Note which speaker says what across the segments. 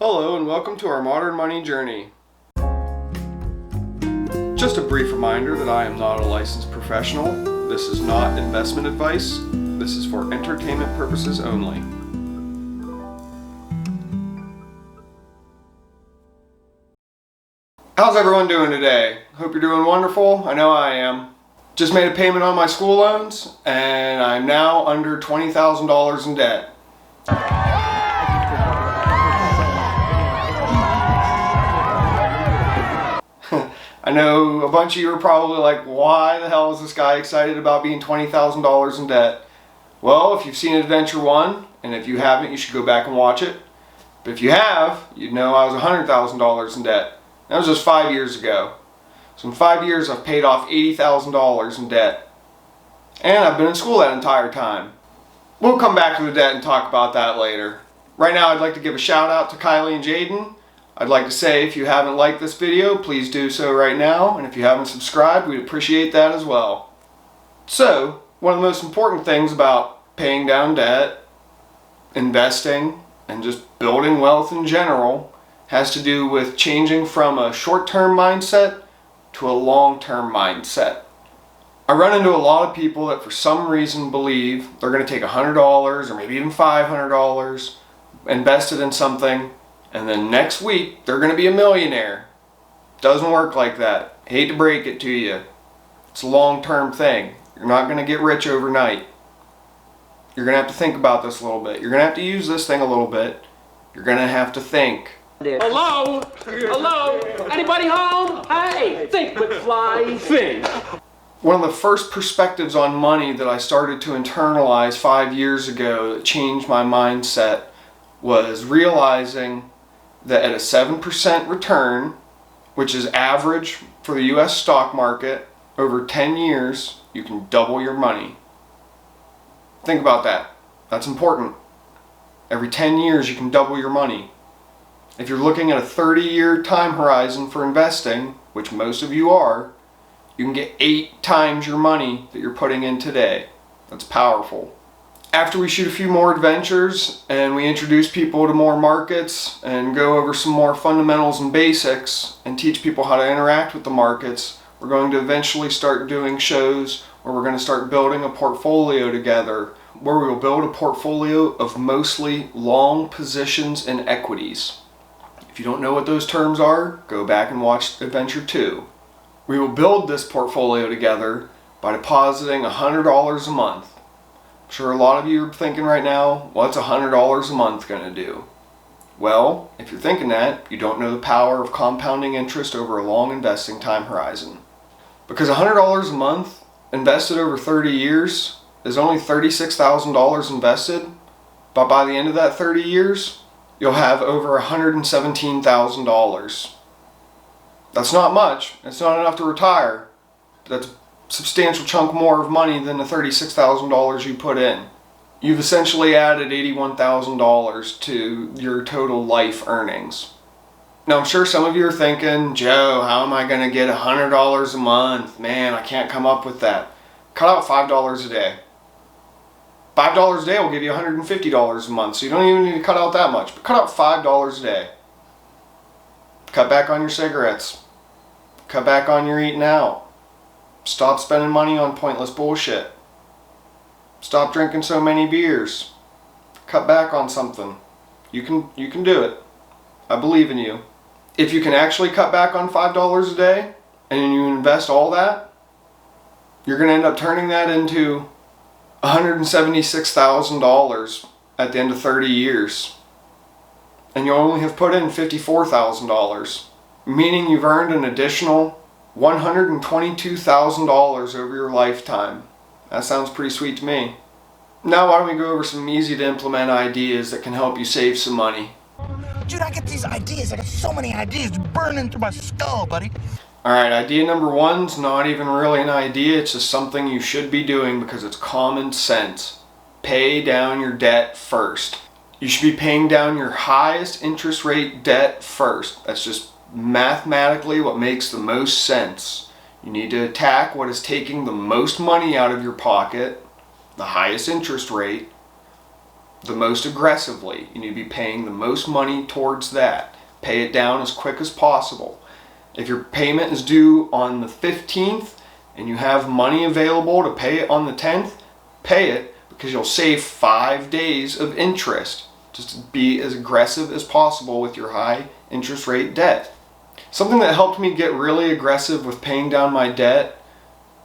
Speaker 1: Hello and welcome to our Modern Money Journey. Just a brief reminder that I am not a licensed professional. This is not investment advice. This is for entertainment purposes only. How's everyone doing today? Hope you're doing wonderful. I know I am. Just made a payment on my school loans and I'm now under $20,000 in debt. I know a bunch of you are probably like, why the hell is this guy excited about being $20,000 in debt? Well, if you've seen Adventure 1, and if you haven't, you should go back and watch it. But if you have, you'd know I was $100,000 in debt. That was just 5 years ago. So in 5 years, I've paid off $80,000 in debt. And I've been in school that entire time. We'll come back to the debt and talk about that later. Right now, I'd like to give a shout out to Kylie and Jaden. I'd like to say if you haven't liked this video, please do so right now. And if you haven't subscribed, we'd appreciate that as well. So, one of the most important things about paying down debt, investing, and just building wealth in general has to do with changing from a short-term mindset to a long-term mindset. I run into a lot of people that for some reason believe they're going to take $100 or maybe even $500, invest it in something, and then next week they're going to be a millionaire. Doesn't work like that. Hate to break it to you. It's a long-term thing. You're not going to get rich overnight. You're going to have to think about this a little bit. You're going to have to use this thing a little bit. You're going to have to think.
Speaker 2: Hello? Hello? Anybody home? Hey, think McFly, think.
Speaker 1: One of the first perspectives on money that I started to internalize 5 years ago that changed my mindset was realizing that at a 7% return, which is average for the US stock market, over 10 years, you can double your money. Think about that. That's important. Every 10 years, you can double your money. If you're looking at a 30-year time horizon for investing, which most of you are, you can get 8 times your money that you're putting in today. That's powerful. After we shoot a few more adventures and we introduce people to more markets and go over some more fundamentals and basics and teach people how to interact with the markets, we're going to eventually start doing shows where we're going to start building a portfolio together, where we will build a portfolio of mostly long positions in equities. If you don't know what those terms are, go back and watch Adventure 2. We will build this portfolio together by depositing $100 a month. I'm sure a lot of you are thinking right now, what's $100 a month going to do? Well, if you're thinking that, you don't know the power of compounding interest over a long investing time horizon. Because $100 a month invested over 30 years is only $36,000 invested, but by the end of that 30 years, you'll have over $117,000. That's not much. It's not enough to retire. That's a substantial chunk more of money than the $36,000 you put in. You've essentially added $81,000 to your total life earnings. Now I'm sure some of you are thinking, Joe, how am I going to get $100 a month? Man, I can't come up with that. Cut out $5 a day. $5 a day will give you $150 a month, so you don't even need to cut out that much. But cut out $5 a day. Cut back on your cigarettes. Cut back on your eating out. Stop spending money on pointless bullshit. Stop drinking so many beers. Cut back on something. You can do it. I believe in you. If you can actually cut back on $5 a day and you invest all that, you're going to end up turning that into $176,000 at the end of 30 years. And you'll only have put in $54,000, meaning you've earned an additional $122,000 over your lifetime. That sounds pretty sweet to me. Now why don't we go over some easy to implement ideas that can help you save some money.
Speaker 3: Dude, I get these ideas. I got so many ideas burning through my skull, buddy.
Speaker 1: Alright, idea number 1's not even really an idea, it's just something you should be doing because it's common sense. Pay down your debt first. You should be paying down your highest interest rate debt first. That's just mathematically what makes the most sense. You need to attack what is taking the most money out of your pocket, the highest interest rate, the most aggressively. You need to be paying the most money towards that. Pay it down as quick as possible. If your payment is due on the 15th and you have money available to pay it on the 10th, pay it, because you'll save 5 days of interest. Just be as aggressive as possible with your high interest rate debt. Something that helped me get really aggressive with paying down my debt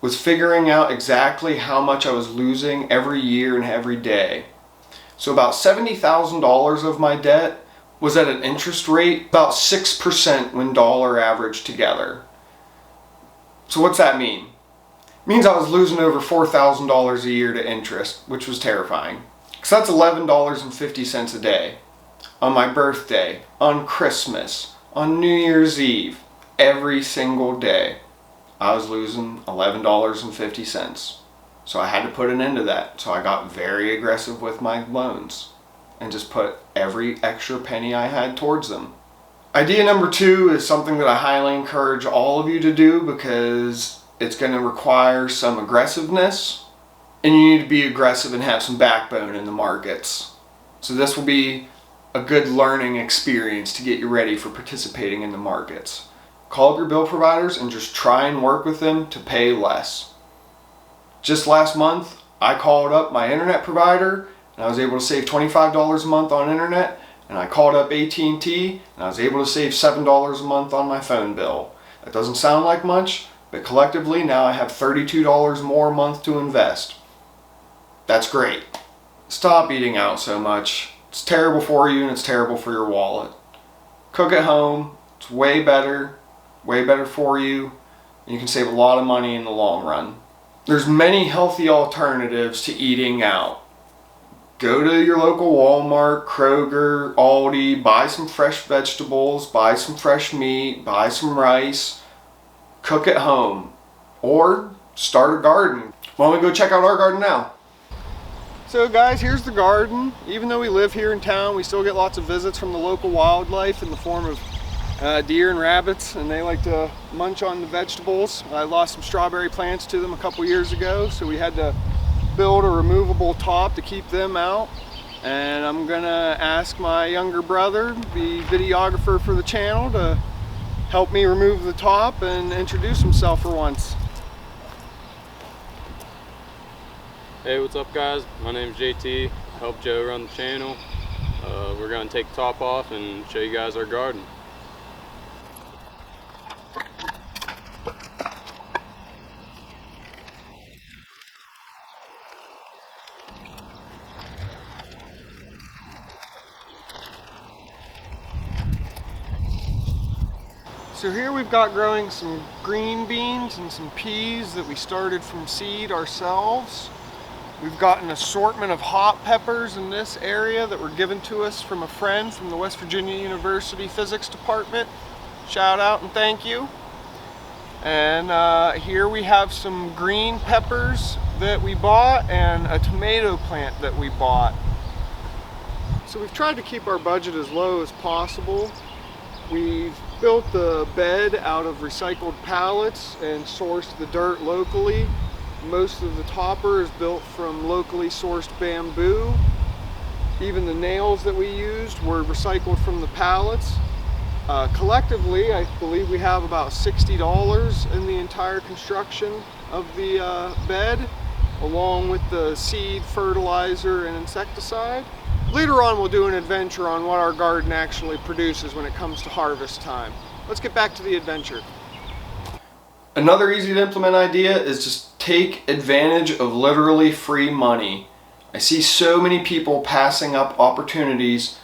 Speaker 1: was figuring out exactly how much I was losing every year and every day. So about $70,000 of my debt was at an interest rate about 6% when dollar averaged together. So what's that mean? It means I was losing over $4,000 a year to interest, which was terrifying. Because that's $11.50 a day. On my birthday, on Christmas, on New Year's Eve, every single day, I was losing $11.50. So I had to put an end to that. So I got very aggressive with my loans and just put every extra penny I had towards them. Idea number 2 is something that I highly encourage all of you to do, because it's going to require some aggressiveness, and you need to be aggressive and have some backbone in the markets. So this will be a good learning experience to get you ready for participating in the markets. Call up your bill providers and just try and work with them to pay less. Just last month, I called up my internet provider and I was able to save $25 a month on internet, and I called up AT&T and I was able to save $7 a month on my phone bill. That doesn't sound like much, but collectively now I have $32 more a month to invest. That's great. Stop eating out so much. It's terrible for you and it's terrible for your wallet. Cook at home. It's way better for you, and you can save a lot of money in the long run. There's many healthy alternatives to eating out. Go to your local Walmart, Kroger, Aldi, buy some fresh vegetables, buy some fresh meat, buy some rice, cook at home, or start a garden. Why don't we go check out our garden now? So guys, here's the garden. Even though we live here in town, we still get lots of visits from the local wildlife in the form of deer and rabbits, and they like to munch on the vegetables. I lost some strawberry plants to them a couple years ago, so we had to build a removable top to keep them out. And I'm gonna ask my younger brother, the videographer for the channel, to help me remove the top and introduce himself for once.
Speaker 4: Hey, what's up guys? My name's JT. I help Joe run the channel. We're gonna take the top off and show you guys our garden.
Speaker 1: So here we've got growing some green beans and some peas that we started from seed ourselves. We've got an assortment of hot peppers in this area that were given to us from a friend from the West Virginia University Physics Department. Shout out and thank you. And here we have some green peppers that we bought and a tomato plant that we bought. So we've tried to keep our budget as low as possible. We've built the bed out of recycled pallets and sourced the dirt locally. Most of the topper is built from locally sourced bamboo. Even the nails that we used were recycled from the pallets. Collectively, I believe we have about $60 in the entire construction of the bed, along with the seed, fertilizer, and insecticide. Later on, we'll do an adventure on what our garden actually produces when it comes to harvest time. Let's get back to the adventure. Another easy to implement idea is just take advantage of literally free money. I see so many people passing up opportunities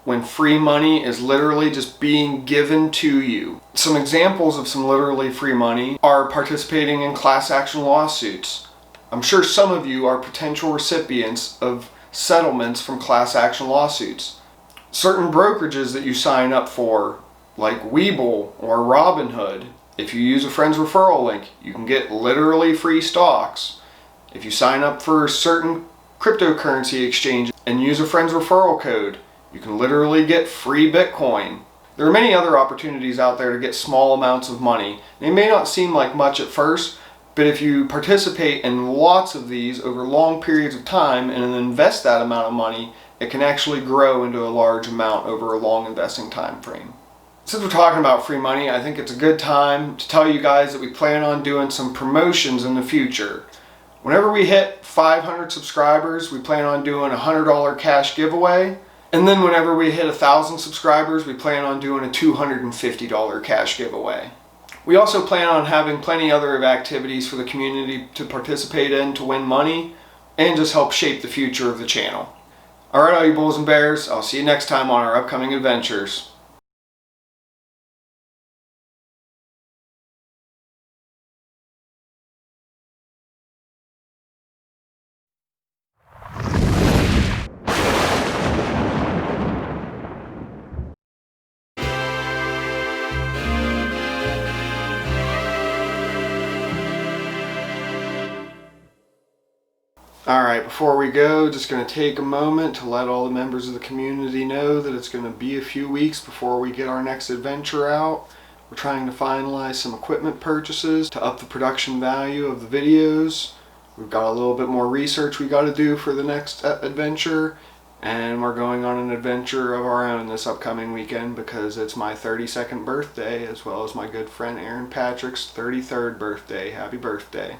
Speaker 1: when free money is literally just being given to you. Some examples of some literally free money are participating in class action lawsuits. I'm sure some of you are potential recipients of settlements from class action lawsuits. Certain brokerages that you sign up for, like Webull or Robinhood, if you use a friend's referral link, you can get literally free stocks. If you sign up for certain cryptocurrency exchanges and use a friend's referral code, you can literally get free Bitcoin. There are many other opportunities out there to get small amounts of money. They may not seem like much at first, but if you participate in lots of these over long periods of time and then invest that amount of money, it can actually grow into a large amount over a long investing time frame. Since we're talking about free money, I think it's a good time to tell you guys that we plan on doing some promotions in the future. Whenever we hit 500 subscribers, we plan on doing a $100 cash giveaway. And then whenever we hit 1,000 subscribers, we plan on doing a $250 cash giveaway. We also plan on having plenty other activities for the community to participate in to win money and just help shape the future of the channel. Alright, all you bulls and bears, I'll see you next time on our upcoming adventures. Alright, before we go, just going to take a moment to let all the members of the community know that it's going to be a few weeks before we get our next adventure out. We're trying to finalize some equipment purchases to up the production value of the videos. We've got a little bit more research we got to do for the next adventure, and we're going on an adventure of our own this upcoming weekend because it's my 32nd birthday as well as my good friend Aaron Patrick's 33rd birthday. Happy birthday.